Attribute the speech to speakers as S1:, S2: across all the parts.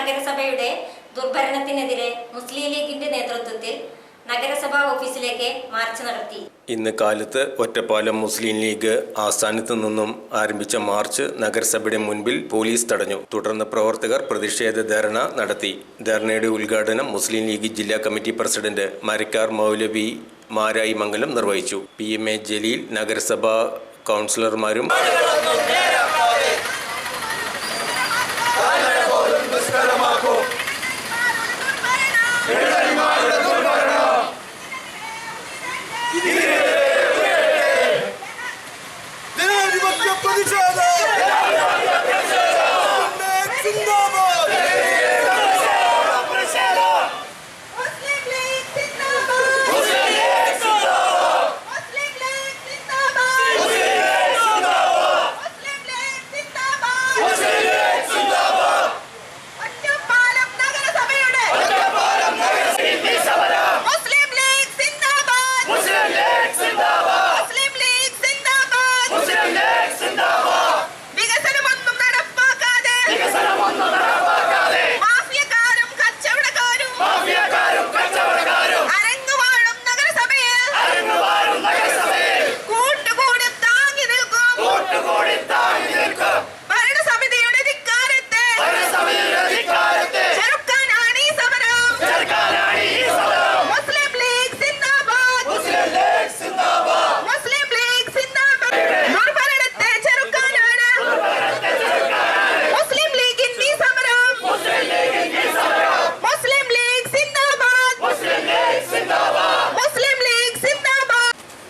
S1: നഗരസഭയുടെ ദുർഭരണത്തിനെതിരെ മുസ്ലിം ലീഗിന്റെ നേതൃത്വത്തിൽ നഗരസഭാ ഓഫീസിലേക്ക് മാർച്ച് നടത്തി.
S2: ഇന്ന് കാലത്ത് ഒറ്റപ്പാലം മുസ്ലിം ലീഗ് ആസ്ഥാനത്തു നിന്നും ആരംഭിച്ച മാർച്ച് നഗരസഭയുടെ മുൻപിൽ പോലീസ് തടഞ്ഞു. തുടർന്ന് പ്രവർത്തകർ പ്രതിഷേധ ധർണ നടത്തി. ധർണയുടെ ഉദ്ഘാടനം മുസ്ലിം ലീഗ് ജില്ലാ കമ്മിറ്റി പ്രസിഡന്റ് മരക്കാർ മൗലവി മാരായി മംഗലം നിർവഹിച്ചു. PMA ജലീൽ, നഗരസഭാ കൗൺസിലർമാരും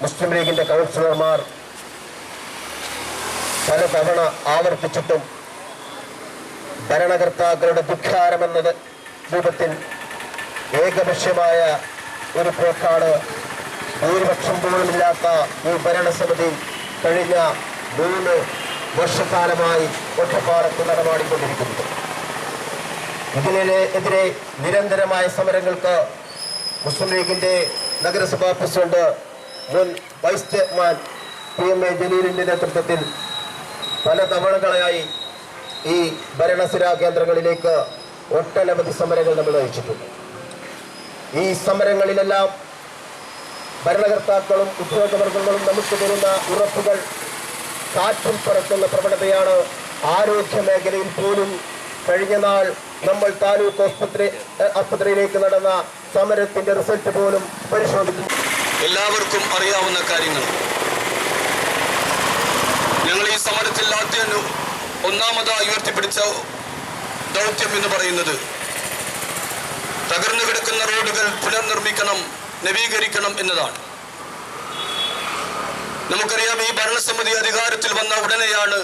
S2: മുസ്ലിം ലീഗിന്റെ കൗൺസിലർമാർ പലതവണ ആവർത്തിച്ചിട്ടും ഭരണകർത്താക്കളുടെ ധിക്കാരമെന്നത് രൂപത്തിൽ ഏകപക്ഷീയമായ ഒരു പോക്കാണ് ഭൂരിപക്ഷം പോലുമില്ലാത്ത ഈ ഭരണസമിതി കഴിഞ്ഞ 3 വർഷക്കാലമായി ഒറ്റപ്പാലത്ത് നടമാടിക്കൊണ്ടിരിക്കുന്നത്. ഇതിനെതിരെ നിരന്തരമായ സമരങ്ങൾക്ക് മുസ്ലിം ലീഗിന്റെ നഗരസഭാ പ്രസിഡന്റ് മുൻ വൈസ് ചെയർമാൻ PMA ജലീലിന്റെ നേതൃത്വത്തിൽ പല തവണകളായി ഈ ഭരണസിരാ കേന്ദ്രങ്ങളിലേക്ക് ഒട്ടനവധി സമരങ്ങൾ നമ്മൾ നയിച്ചിട്ടുണ്ട്. ഈ സമരങ്ങളിലെല്ലാം ഭരണകർത്താക്കളും ഉദ്യോഗവർഗങ്ങളും നമുക്ക് തരുന്ന ഉറപ്പുകൾ കാറ്റിൽ പറക്കുന്ന പ്രവണതയാണ്. ആരോഗ്യ മേഖലയിൽ പോലും കഴിഞ്ഞ നാൾ നമ്മൾ താലൂക്ക് ആസ്പത്രിയിലേക്ക് നടന്ന സമരത്തിന്റെ റിസൾട്ട് പോലും പരിശോധിക്കും.
S3: എല്ലാവർക്കും അറിയാവുന്ന കാര്യങ്ങൾ. ഞങ്ങൾ ഈ സമരത്തിൽ ആദ്യം ഒന്നാമതായി ഉയർത്തിപ്പിടിച്ച ദൗത്യം എന്ന് പറയുന്നത് തകർന്നു കിടക്കുന്ന റോഡുകൾ പുനർനിർമ്മിക്കണം, നവീകരിക്കണം എന്നതാണ്. നമുക്കറിയാം, ഈ ഭരണസമിതി അധികാരത്തിൽ വന്ന ഉടനെയാണ്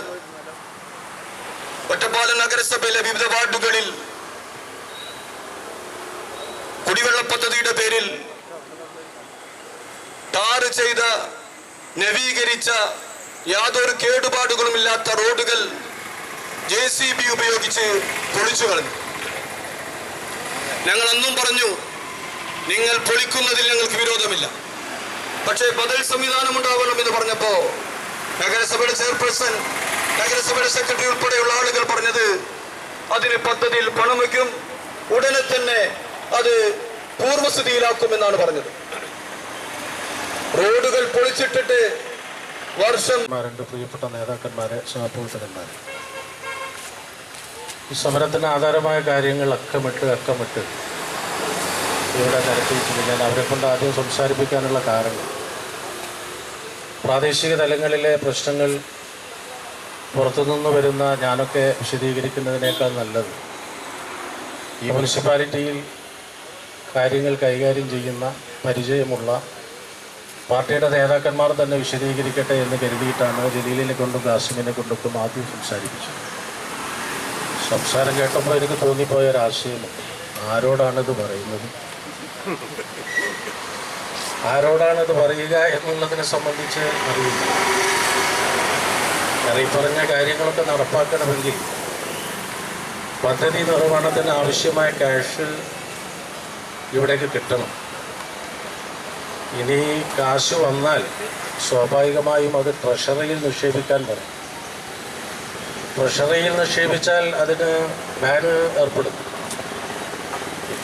S3: ഒറ്റപ്പാലം നഗരസഭയിലെ വിവിധ വാർഡുകളിൽ കുടിവെള്ള പദ്ധതിയുടെ പേരിൽ ടാർ ചെയ്ത നവീകരിച്ച യാതൊരു കേടുപാടുകളുമില്ലാത്ത റോഡുകൾ JCB ഉപയോഗിച്ച് പൊളിച്ചു കളഞ്ഞു. ഞങ്ങൾ അന്നും പറഞ്ഞു, നിങ്ങൾ പൊളിക്കുന്നതിൽ ഞങ്ങൾക്ക് വിരോധമില്ല, പക്ഷേ ബദൽ സംവിധാനം ഉണ്ടാവണം എന്ന് പറഞ്ഞപ്പോ നഗരസഭയുടെ ചെയർപേഴ്സൺ, നഗരസഭയുടെ സെക്രട്ടറി ഉൾപ്പെടെയുള്ള ആളുകൾ പറഞ്ഞത് അതിന് പദ്ധതിയിൽ പണം വയ്ക്കും, ഉടനെ തന്നെ അത് പൂർവ്വസ്ഥിതിയിലാക്കുമെന്നാണ് പറഞ്ഞത്. റോഡുകൾ പൊളിച്ചിട്ടിട്ട് വർഷം.
S4: പ്രിയപ്പെട്ട നേതാക്കന്മാരെ, സഹപ്രവർത്തകന്മാരെ, ഈ സമരത്തിന് ആധാരമായ കാര്യങ്ങൾ അക്കമിട്ട് ഇവിടെ നിരത്തിയിട്ടുണ്ട്. ഞാൻ അവരെ കൊണ്ട് ആദ്യം സംസാരിപ്പിക്കാനുള്ള കാരണം, പ്രാദേശിക തലങ്ങളിലെ പ്രശ്നങ്ങൾ പുറത്തുനിന്ന് വരുന്ന ഞാനൊക്കെ വിശദീകരിക്കുന്നതിനേക്കാൾ നല്ലത് ഈ മുനിസിപ്പാലിറ്റിയിൽ കാര്യങ്ങൾ കൈകാര്യം ചെയ്യുന്ന പരിചയമുള്ള പാർട്ടിയുടെ നേതാക്കന്മാർ തന്നെ വിശദീകരിക്കട്ടെ എന്ന് കരുതിയിട്ടാണ് ജലീലിനെ കൊണ്ടും ഖാസിമിനെ കൊണ്ടൊക്കെ ആദ്യം സംസാരിപ്പിച്ചത്. സംസാരം കേട്ടപ്പോൾ എനിക്ക് തോന്നിപ്പോയ ഒരാശയമുണ്ട്. ആരോടാണിത് പറയുന്നത്, ആരോടാണിത് പറയുക എന്നുള്ളതിനെ സംബന്ധിച്ച് അറിയില്ല. ഈ പറഞ്ഞ കാര്യങ്ങളൊക്കെ നടപ്പാക്കണമെങ്കിൽ പദ്ധതി നിർവ്വഹണത്തിന് ആവശ്യമായ ക്യാഷ് ഇവിടേക്ക് കിട്ടണം. ഇനി കാശ് വന്നാൽ സ്വാഭാവികമായും അത് ട്രഷറിയിൽ നിക്ഷേപിക്കാൻ പറയും. ട്രഷറിയിൽ നിക്ഷേപിച്ചാൽ അതിന് ബാൻ ഏർപ്പെടും.